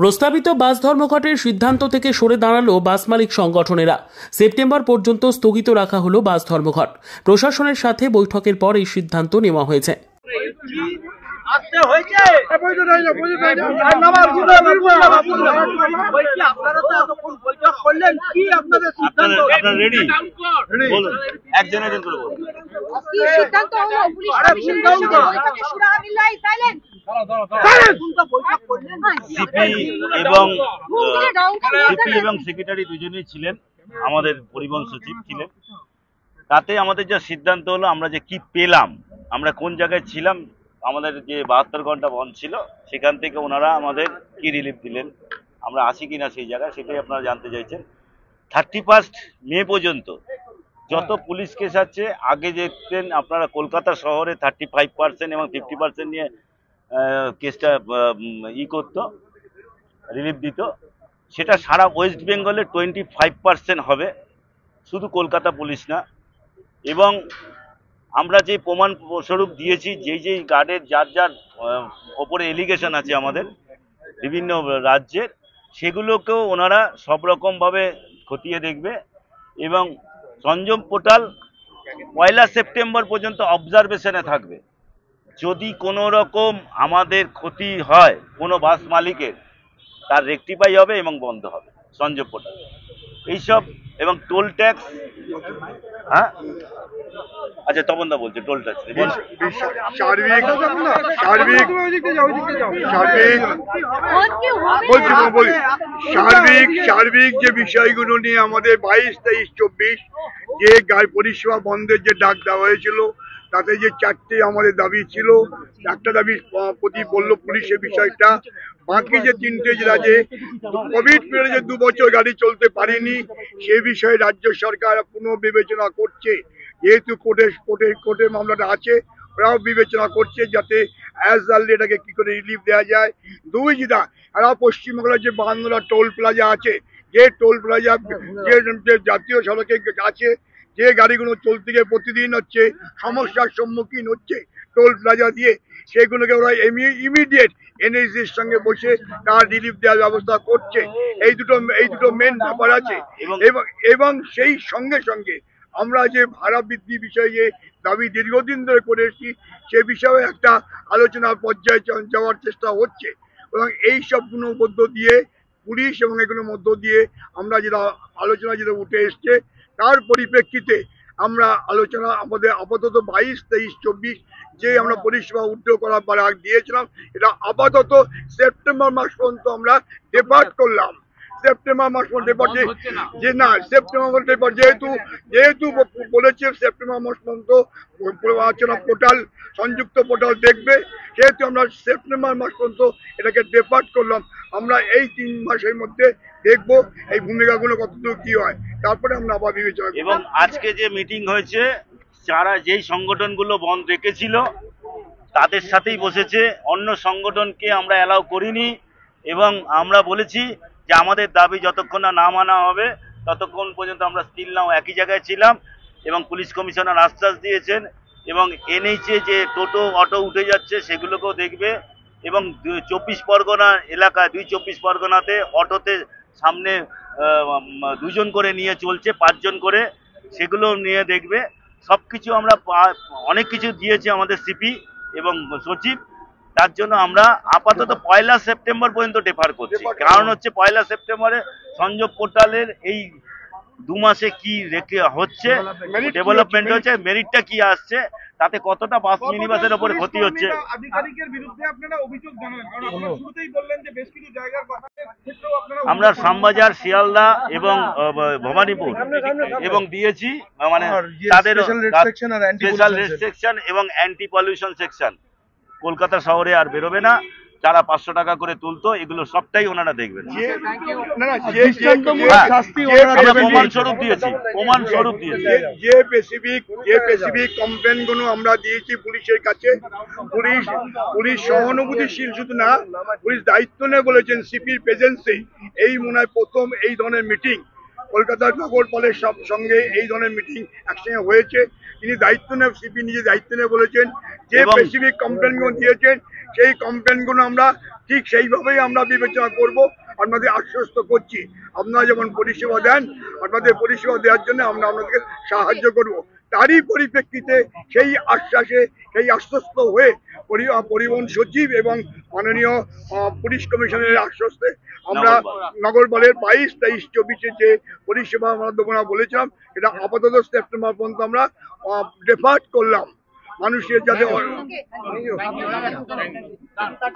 প্রস্তাবিত বাস ধর্মঘটের সিদ্ধান্ত থেকে সরে দাঁড়ালো বাস মালিক সংগঠনেরা। সেপ্টেম্বর পর্যন্ত স্থগিত রাখা হলো বাস ধর্মঘট। প্রশাসনের সাথে বৈঠকের পর এই সিদ্ধান্ত নেওয়া হয়েছে। সেক্রেটারি দুজনেই ছিলেন, আমাদের পরিবহন সচিব ছিলেন। তাতে আমাদের যা সিদ্ধান্ত হলো, আমরা যে কি পেলাম, আমরা কোন জায়গায় ছিলাম, আমাদের যে 72 ঘন্টা বন্ধ ছিল সেখান থেকে ওনারা আমাদের কি রিলিফ দিলেন, আমরা আসি কিনা সেই জায়গায়, সেটাই আপনারা জানতে চাইছেন। 31 মে পর্যন্ত যত পুলিশ কেস আছে, আগে দেখতেন আপনারা কলকাতা শহরে 35% এবং 50% নিয়ে কেসটা করতো, রিলিফ দিত, সেটা সারা ওয়েস্ট বেঙ্গলে 25% হবে, শুধু কলকাতা পুলিশ না। এবং আমরা যে প্রমাণ স্বরূপ দিয়েছি, যেই গার্ডের যার যার ওপরে এলিগেশন আছে আমাদের বিভিন্ন রাজ্যের, সেগুলোকেও ওনারা সব রকমভাবে খতিয়ে দেখবে। এবং সংযম পোর্টাল 1 সেপ্টেম্বর পর্যন্ত অবজারভেশনে থাকবে। যদি কোনো রকম আমাদের ক্ষতি হয় কোনো বাস মালিকের, তার রেকটিফাই হবে এবং বন্ধ হবে সংযোগ পোর্টাল এইসব। এবং টোল ট্যাক্স, হ্যাঁ আচ্ছা তপনদা বলছে টোল ট্যাক্স সার্বিক যে বিষয়গুলো নিয়ে আমাদের 22, 23, 24 যে পরিষেবা বন্ধের যে ডাক দেওয়া হয়েছিল, তাতে যে 4টে আমাদের দাবি ছিল। একটা দাবি প্রতি বলল পুলিশের বিষয়টা, বাকি যে 3টে জেলা যে কোভিড পিরিয়ডে যে 2 বছর গাড়ি চলতে পারেনি, সে বিষয়ে রাজ্য সরকার পুনর্বিবেচনা করছে। যেহেতু কোর্টে মামলাটা আছে, ওরাও বিবেচনা করছে যাতে অ্যাজ আর্লি এটাকে কি করে রিলিফ দেওয়া যায়। 2 যেটা সারা পশ্চিমবাংলার যে 52টা টোল প্লাজা আছে, যে টোল প্লাজা যে জাতীয় সড়কে আছে, যে গাড়িগুলো চলতে গিয়ে প্রতিদিন হচ্ছে সমস্যার সম্মুখীন হচ্ছে টোল প্লাজা দিয়ে, সেগুলোকে ওরা ইমিডিয়েট এনএসির সঙ্গে বসে তার রিলিফ দেওয়ার ব্যবস্থা করছে। এই দুটো মেন ব্যাপার আছে। এবং সেই সঙ্গে সঙ্গে আমরা যে ভাড়া বৃদ্ধি বিষয়ে যে দাবি দীর্ঘদিন ধরে করে এসেছি, সে বিষয়ে একটা আলোচনার পর্যায়ে যাওয়ার চেষ্টা হচ্ছে। এবং এই সবগুলোর মধ্য দিয়ে পুলিশ এবং এগুলোর মধ্য দিয়ে আমরা যেটা আলোচনা যেটা উঠে এসছে, তার পরিপ্রেক্ষিতে আমরা আলোচনা আমাদের আপাতত 22, 23, 24 যে আমরা পরিষেবা উদ্যোগ করার পর দিয়েছিলাম, এটা আপাতত সেপ্টেম্বর মাস পর্যন্ত আমরা ডেপার্ট করলাম। সেপ্টেম্বর মাস পর্যন্ত যে না, সেপ্টেম্বর ডেপার্ট যেহেতু বলেছে সেপ্টেম্বর মাস পর্যন্ত পোর্টাল সংযুক্ত পোর্টাল দেখবে, সেহেতু আমরা সেপ্টেম্বর মাস পর্যন্ত এটাকে ডেপার্ট করলাম। আমরা এই 3 মাসের মধ্যে দেখবো এই ভূমিকাগুলো কতটুকু কি হয়, তারপরে আমরা আবার বিবেচনা করব। এবং আজকে যে মিটিং হয়েছে, যারা যেই সংগঠনগুলো বন্ধ রেখেছিল তাদের সাথেই বসেছে, অন্য সংগঠনকে আমরা অ্যালাউ করিনি। এবং আমরা বলেছি যে আমাদের দাবি যতক্ষণ না মানা হবে ততক্ষণ পর্যন্ত আমরা স্থির নাও একই জায়গায় ছিলাম। এবং পুলিশ কমিশনার আশ্বাস দিয়েছেন, এবং এনএইচে যে টোটো অটো উঠে যাচ্ছে সেগুলোকেও দেখবে। এবং 24 পরগনা এলাকায় 24 পরগনাতে অটোতে সামনে 2 জন করে নিয়ে চলছে, 5 জন করে, সেগুলো নিয়ে দেখবে। সব কিছু আমরা অনেক কিছু দিয়েছি আমাদের সিপি এবং সচিব। তার জন্য আমরা আপাতত 1 সেপ্টেম্বর পর্যন্ত ডেফার করছি। কারণ হচ্ছে 1 সেপ্টেম্বরে সংযোগ পোর্টালের এই 2 মাসে কি রেখে হচ্ছে, ডেভেলপমেন্ট হচ্ছে, মেরিটটা কি আসছে, তাতে কতটা বাস মিনিবাসের উপরে ক্ষতি হচ্ছে। আমরা শ্যামবাজার, শিয়ালদা এবং ভবানীপুর এবং দিয়েছি, মানে তাদের স্পেশাল রেস্ট্রিকশন এবং অ্যান্টি পলিউশন সেকশন। কলকাতা শহরে আর বেরোবে না, যারা 500 টাকা করে তুলতো, এগুলো সবটাই ওনারা দেখবেন। প্রমাণ স্বরূপ দিয়েছি। যে স্পেসিফিক কমপ্লেনগুলো আমরা দিয়েছি পুলিশের কাছে, পুলিশ সহানুভূতিশীল শুধু না, পুলিশ দায়িত্ব নিয়ে বলেছেন সিপির প্রেজেন্সে এই মনে হয় প্রথম এই ধরনের মিটিং কলকাতার নগরপালের সঙ্গে এই ধরনের মিটিং একসঙ্গে হয়েছে। তিনি দায়িত্ব নিয়ে, সিপি নিজে দায়িত্ব নিয়ে বলেছেন যে স্পেসিফিক কমপ্লেনগুলো দিয়েছেন সেই কমপ্লেনগুলো আমরা ঠিক সেইভাবেই আমরা বিবেচনা করব। আপনাদের আশ্বস্ত করছি, আপনারা যেমন পরিষেবা দেন, আপনাদের পরিষেবা দেওয়ার জন্য আমরা আপনাদেরকে সাহায্য করব। তারই পরিপ্রেক্ষিতে সেই আশ্বাসে, সেই আশ্বস্ত হয়ে পরিবহন সচিব এবং মাননীয় পুলিশ কমিশনারের আশ্বস্তে আমরা নগরবালের 22, 23, 24 যে পরিষেবা আমরা দেবো না বলেছিলাম, এটা আপাতত সেপ্টেম্বর পর্যন্ত আমরা ডেফার্ট করলাম, মানুষের যাতে